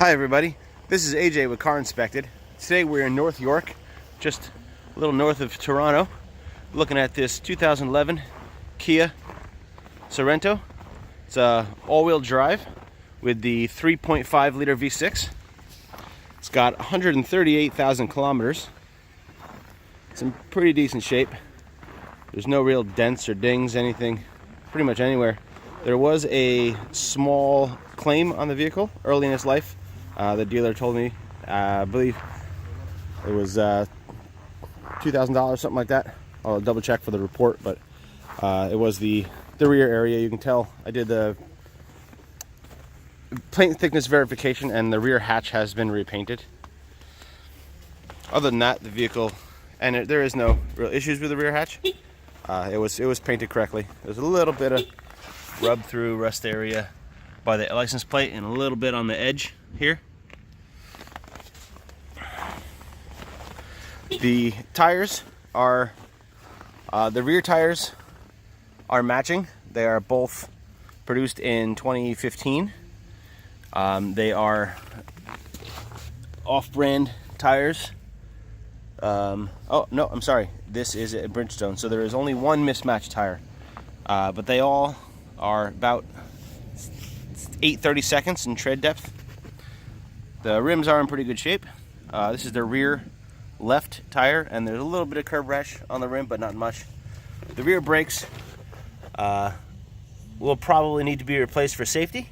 Hi everybody, this is AJ with Car Inspected. Today we're in North York, just a little north of Toronto, looking at this 2011 Kia Sorento. It's a all-wheel drive with the 3.5 liter V6. It's got 138,000 kilometers. It's in pretty decent shape. There's no real dents or dings, anything, pretty much anywhere. There was a small claim on the vehicle early in its life. The dealer told me, I believe it was $2,000, something like that. I'll double check for the report, but it was the rear area. You can tell I did the paint thickness verification, and the rear hatch has been repainted. Other than that, the vehicle, and there is no real issues with the rear hatch. It was painted correctly. There's a little bit of rub through rust area by the license plate and a little bit on the edge here. The tires are, the rear tires are matching. They are both produced in 2015. They are off-brand tires. Oh no, I'm sorry. This is a Bridgestone, so there is only one mismatched tire. But they all are about 8/32 in tread depth. The rims are in pretty good shape. This is the rear left tire, and there's a little bit of curb rash on the rim, but not much. The rear brakes will probably need to be replaced for safety.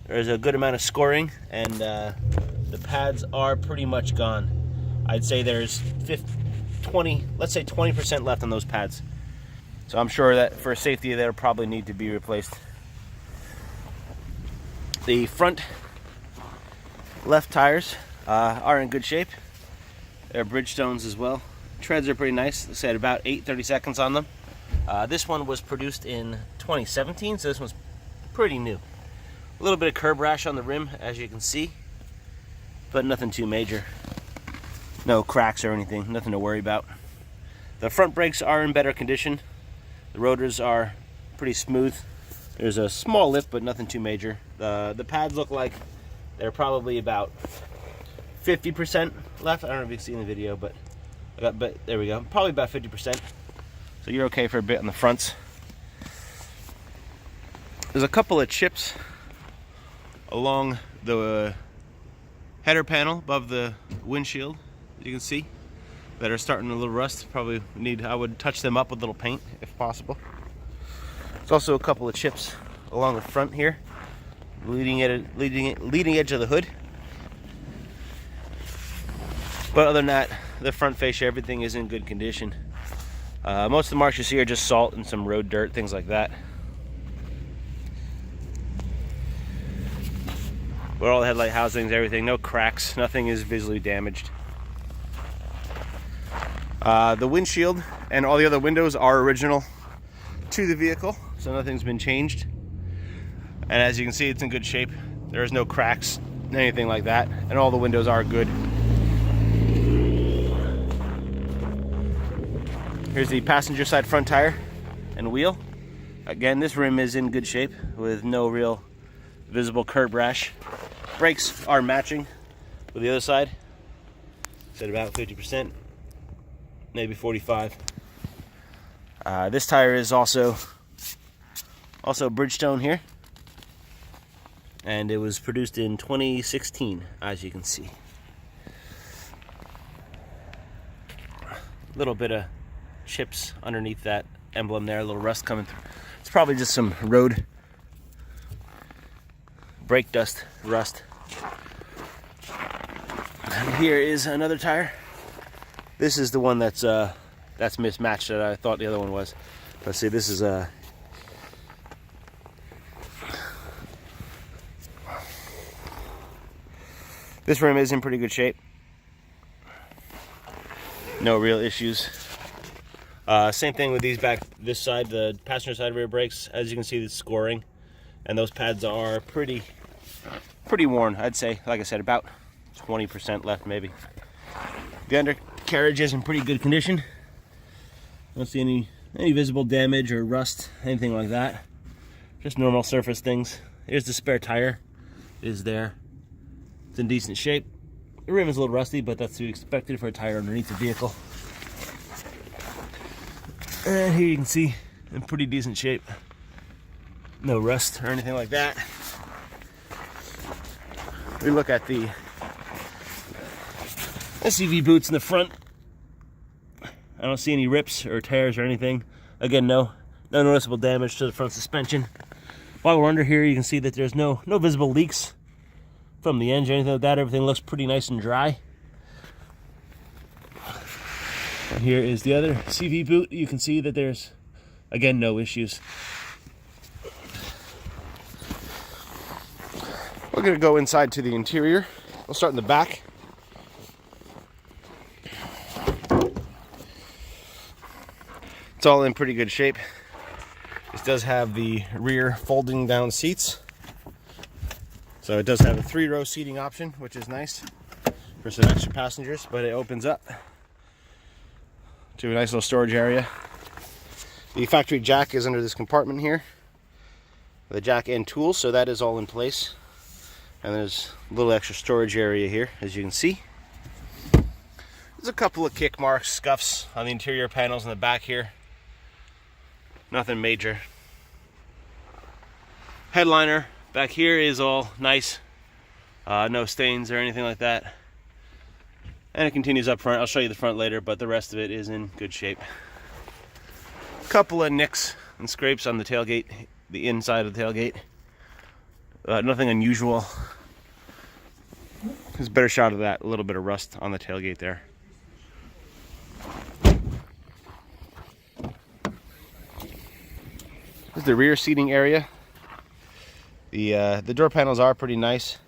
There's a good amount of scoring, and the pads are pretty much gone. I'd say there's 20% left on those pads. So I'm sure that for safety they'll probably need to be replaced. The front left tires are in good shape. They're Bridgestones as well. Treads are pretty nice. They said about 8/32 on them. This one was produced in 2017, so this one's pretty new. A little bit of curb rash on the rim, as you can see, but nothing too major. No cracks or anything, nothing to worry about. The front brakes are in better condition. The rotors are pretty smooth. There's a small lift, but nothing too major. The pads look like they're probably about 50% left. I don't know if you can see in the video, but there we go. Probably about 50%. So you're okay for a bit on the fronts. There's a couple of chips along the header panel above the windshield, as you can see, that are starting a little rust. Probably I would touch them up with a little paint if possible. There's also a couple of chips along the front here, leading edge of the hood. But other than that, the front fascia, everything is in good condition. Most of the marks you see are just salt and some road dirt, things like that. But all the headlight housings, everything, no cracks, nothing is visually damaged. The windshield and all the other windows are original to the vehicle, so nothing's been changed. And as you can see, it's in good shape. There's no cracks, anything like that, and all the windows are good. Here's the passenger side front tire and wheel. Again, this rim is in good shape with no real visible curb rash. Brakes are matching with the other side. It's at about 50%, maybe 45. This tire is also Bridgestone here, and it was produced in 2016, as you can see. A little bit of chips underneath that emblem there, a little rust coming through. It's probably just some road brake dust rust. And here is another tire. This is the one that's mismatched that I thought the other one was. Let's see, this is this rim is in pretty good shape. No real issues. Same thing with these this side, the passenger side rear brakes. As you can see, the scoring, and those pads are pretty worn. I'd say, like I said, about 20% left maybe. The undercarriage is in pretty good condition. Don't see any visible damage or rust, anything like that. Just normal surface things. Here's the spare tire, is there. in decent shape. The rim is a little rusty, but that's to be expected for a tire underneath the vehicle. And here you can see in pretty decent shape. No rust or anything like that. We look at the SUV boots in the front. I don't see any rips or tears or anything. Again, no noticeable damage to the front suspension. While we're under here, you can see that there's no visible leaks from the engine or anything like that. Everything looks pretty nice and dry. And here is the other CV boot. You can see that there's, again, no issues. We're going to go inside to the interior. We'll start in the back. It's all in pretty good shape. This does have the rear folding down seats. So it does have a 3-row seating option, which is nice for some extra passengers, but it opens up to a nice little storage area. The factory jack is under this compartment here. The jack and tools, so that is all in place. And there's a little extra storage area here, as you can see. There's a couple of kick marks, scuffs on the interior panels in the back here. Nothing major. Headliner back here is all nice. No stains or anything like that. And it continues up front. I'll show you the front later, but the rest of it is in good shape. A couple of nicks and scrapes on the tailgate, the inside of the tailgate. Nothing unusual. There's a better shot of that. A little bit of rust on the tailgate there. This is the rear seating area. The door panels are pretty nice.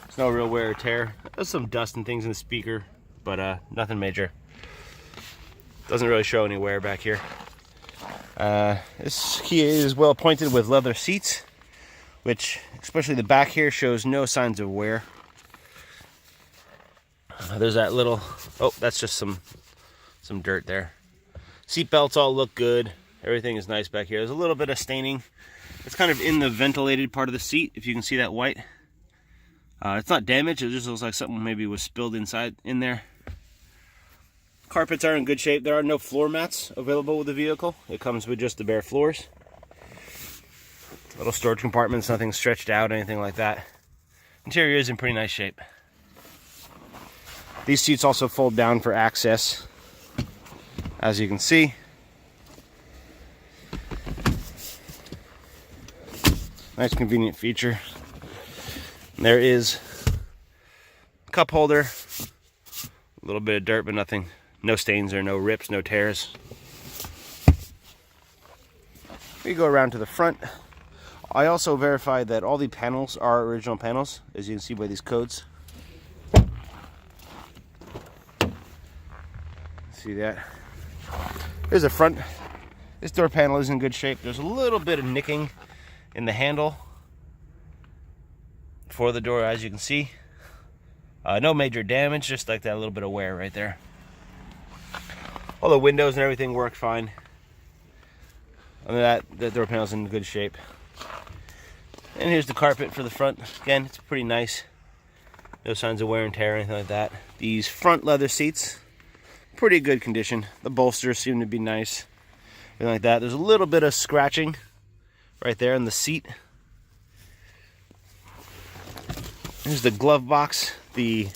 There's no real wear or tear. There's some dust and things in the speaker, but nothing major. Doesn't really show any wear back here. This Kia is well appointed with leather seats, which, especially the back here, shows no signs of wear. There's that little, oh, that's just some dirt there. Seat belts all look good. Everything is nice back here. There's a little bit of staining. It's kind of in the ventilated part of the seat, if you can see that white. It's not damaged, it just looks like something maybe was spilled in there. Carpets are in good shape. There are no floor mats available with the vehicle. It comes with just the bare floors. Little storage compartments, nothing stretched out, anything like that. Interior is in pretty nice shape. These seats also fold down for access, as you can see. Nice convenient feature. And there is a cup holder, a little bit of dirt, but nothing, no stains or no rips, no tears. We go around to the front. I also verified that all the panels are original panels, as you can see by these codes. See that? Here's the front. This door panel is in good shape. There's a little bit of nicking in the handle for the door, as you can see. No major damage, just like that little bit of wear right there. All the windows and everything work fine. Other than that, the door panel's in good shape. And here's the carpet for the front. Again, it's pretty nice. No signs of wear and tear or anything like that. These front leather seats, pretty good condition. The bolsters seem to be nice. Anything like that. There's a little bit of scratching right there in the seat. Here's the glove box. The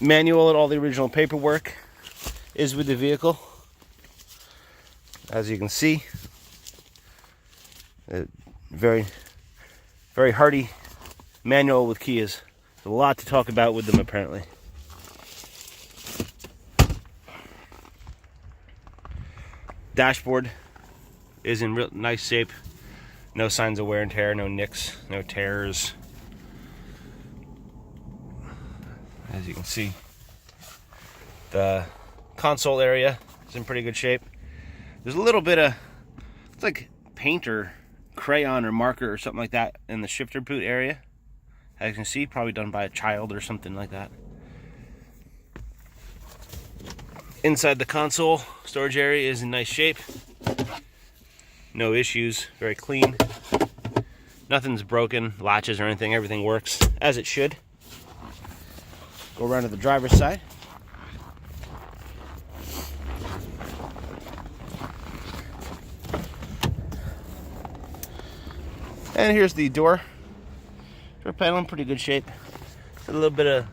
manual and all the original paperwork is with the vehicle. As you can see, a very hardy manual with Kias. There's a lot to talk about with them, apparently. Dashboard is in real nice shape. No signs of wear and tear, no nicks, no tears. As you can see, the console area is in pretty good shape. There's a little bit of, it's like paint or crayon or marker or something like that in the shifter boot area. As you can see, probably done by a child or something like that. Inside the console, storage area is in nice shape. No issues, very clean. Nothing's broken, latches or anything. Everything works as it should. Go around to the driver's side. And here's the door panel in pretty good shape. A little bit of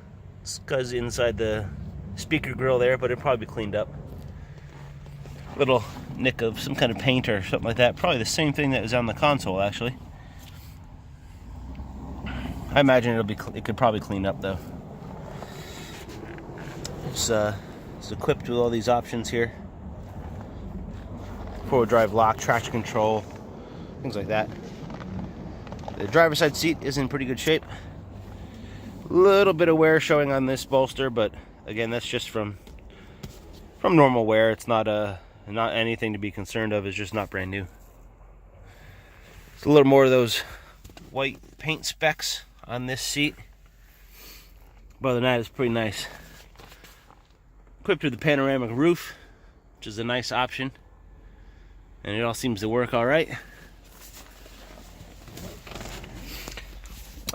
scuzz inside the speaker grill there, but it'll probably be cleaned up. Little nick of some kind of paint or something like that. Probably the same thing that was on the console, actually. I imagine it could probably clean up though. It's equipped with all these options here. Four-wheel drive lock, traction control, things like that. The driver's side seat is in pretty good shape. Little bit of wear showing on this bolster, but again, that's just from normal wear. It's not anything to be concerned of. It's just not brand new. It's a little more of those white paint specks on this seat, but other than that, it's pretty nice. Equipped with the panoramic roof, which is a nice option, and it all seems to work all right.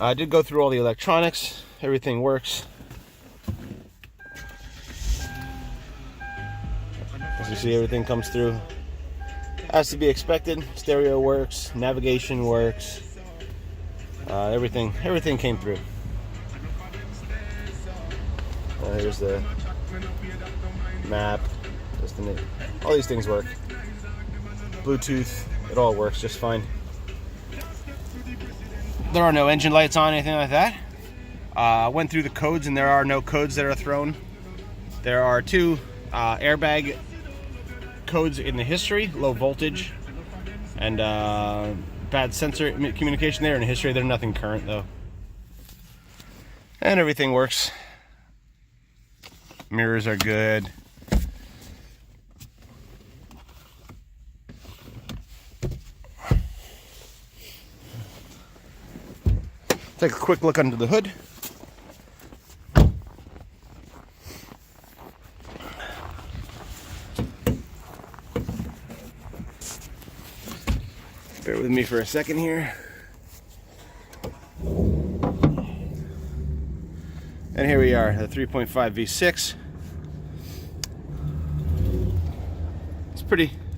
I did go through all the electronics. Everything works. As you see, everything comes through as to be expected. Stereo works, navigation works. Everything came through. Here's the map. All these things work. Bluetooth, it all works just fine. There are no engine lights on, anything like that. Went through the codes, and there are no codes that are thrown. There are two airbag codes in the history, low voltage, and bad sensor communication there. In the history, there's nothing current though. And everything works. Mirrors are good. Take a quick look under the hood. Bear with me for a second here. And here we are, the 3.5 V6.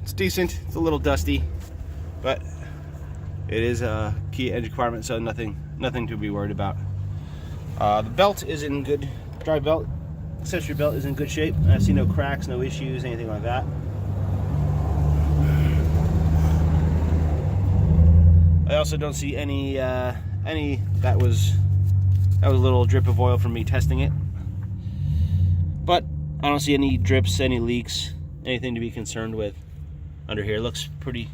It's decent. It's a little dusty, but it is a key engine compartment, so nothing to be worried about. The belt is in good, drive belt, accessory belt is in good shape. I see no cracks, no issues, anything like that. I also don't see any that was a little drip of oil from me testing it. But I don't see any drips, any leaks, anything to be concerned with under here. It looks pretty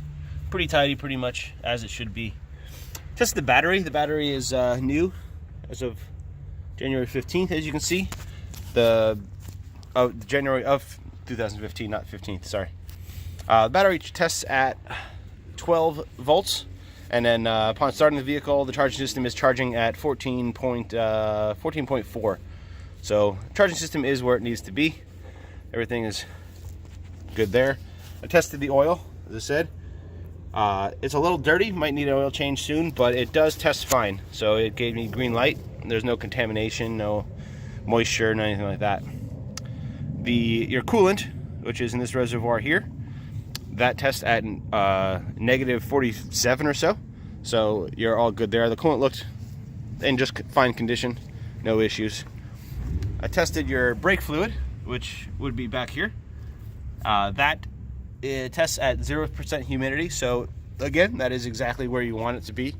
tidy, pretty much as it should be. Tested the battery. The battery is new as of January 15th, as you can see. January of 2015, not 15th, sorry. The battery tests at 12 volts, and then upon starting the vehicle, the charging system is charging at 14.4. So charging system is where it needs to be. Everything is good there. I tested the oil, as I said. It's a little dirty, might need an oil change soon, but it does test fine. So it gave me green light. There's no contamination, no moisture, no anything like that. Your coolant, which is in this reservoir here, that tests at negative 47 or so. So you're all good there. The coolant looked in just fine condition, no issues. I tested your brake fluid, which would be back here. It tests at 0% humidity, so again, that is exactly where you want it to be,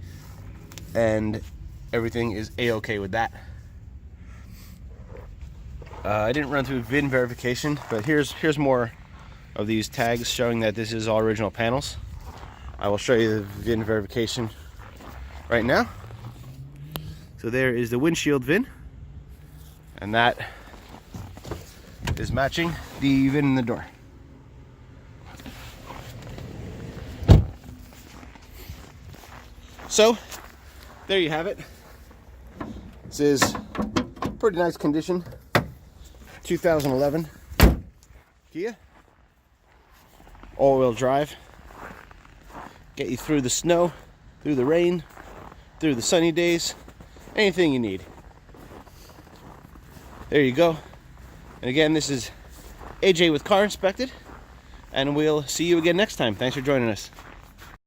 and everything is a-okay with that. I didn't run through VIN verification, but here's more of these tags showing that this is all original panels. I will show you the VIN verification right now. So there is the windshield VIN, and that is matching the VIN in the door. So, there you have it. This is pretty nice condition. 2011 Kia. All-wheel drive. Get you through the snow, through the rain, through the sunny days, anything you need. There you go. And again, this is AJ with Car Inspected, and we'll see you again next time. Thanks for joining us.